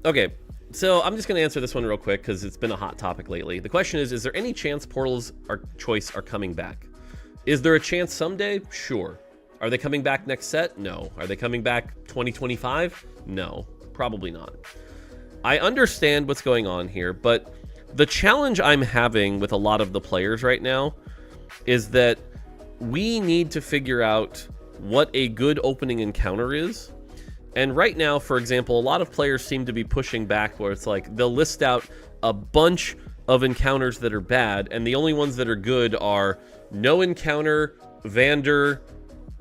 Okay, so I'm just going to answer this one real quick because it's been a hot topic lately. The question is there any chance Portal's choice are coming back? Is there a chance someday? Sure. Are they coming back next set? No. Are they coming back 2025? No, probably not. I understand what's going on here, but the challenge I'm having with a lot of the players right now is that we need to figure out what a good opening encounter is. And right now, for example, a lot of players seem to be pushing back where it's like they'll list out a bunch of encounters that are bad, and the only ones that are good are no encounter, Vander,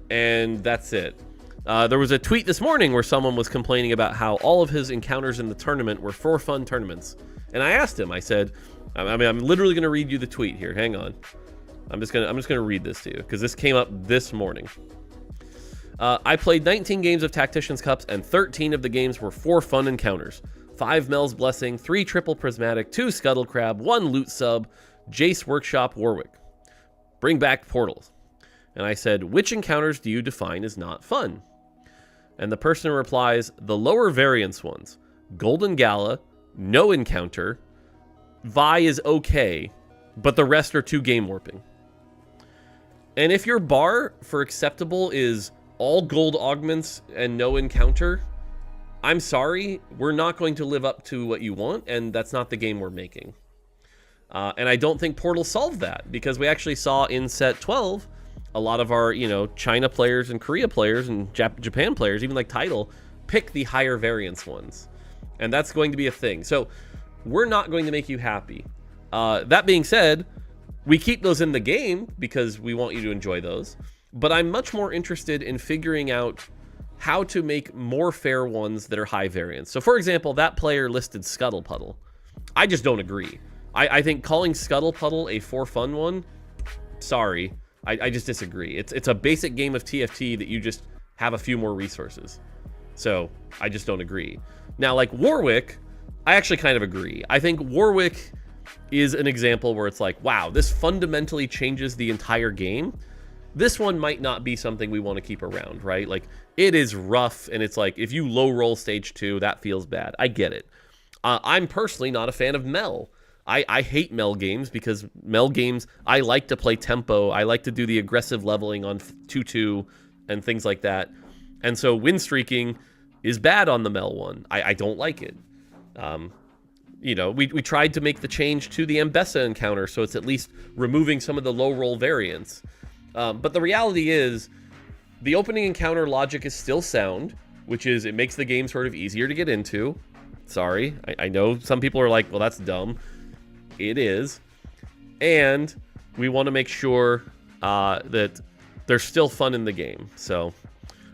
and that's it. There was a tweet this morning where someone was complaining about how all of his encounters in the tournament were for fun tournaments. And I asked him, I said, I'm literally going to read you the tweet here. Hang on. I'm just gonna read this to you because this came up this morning. I played 19 games of Tactician's Cups, and 13 of the games were 4 fun encounters. 5 Mel's Blessing, 3 Triple Prismatic, 2 Scuttle Crab, 1 Loot Sub, Jace Workshop Warwick. Bring back Portals. And I said, which encounters do you define as not fun? And the person replies, the lower variance ones. Golden Gala, no encounter, Vi is okay, but the rest are too game warping. And if your bar for acceptable is all gold augments and no encounter, I'm sorry, we're not going to live up to what you want, and that's not the game we're making. And I don't think Portal solved that, because we actually saw in set 12, a lot of our, China players and Korea players and Japan players, even like Tidal, pick the higher variance ones. And that's going to be a thing. So we're not going to make you happy. That being said, we keep those in the game because we want you to enjoy those. But I'm much more interested in figuring out how to make more fair ones that are high variance. So for example, that player listed Scuttle Puddle. I just don't agree. I think calling Scuttle Puddle a for fun one, sorry, I just disagree. It's a basic game of TFT that you just have a few more resources. So I just don't agree. Now, like Warwick, I actually kind of agree. I think Warwick is an example where it's like, wow, this fundamentally changes the entire game. This one might not be something we want to keep around, right? Like, it is rough, and it's like, if you low roll stage 2, that feels bad. I get it. I'm personally not a fan of Mel. I hate Mel games because Mel games, I like to play tempo. I like to do the aggressive leveling on 2-2 and things like that. And so win streaking is bad on the Mel one. I don't like it. We tried to make the change to the Ambessa encounter, so it's at least removing some of the low roll variants. But the reality is, the opening encounter logic is still sound, which is it makes the game sort of easier to get into. Sorry, I know some people are like, well, that's dumb. It is. And we want to make sure that there's still fun in the game. So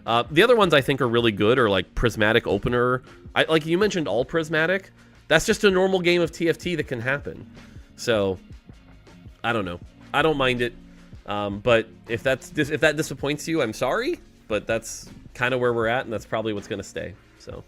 the other ones I think are really good are like Prismatic Opener. Like you mentioned, all Prismatic. That's just a normal game of TFT that can happen. So I don't know. I don't mind it. But if that disappoints you, I'm sorry. But that's kind of where we're at, and that's probably what's going to stay. So.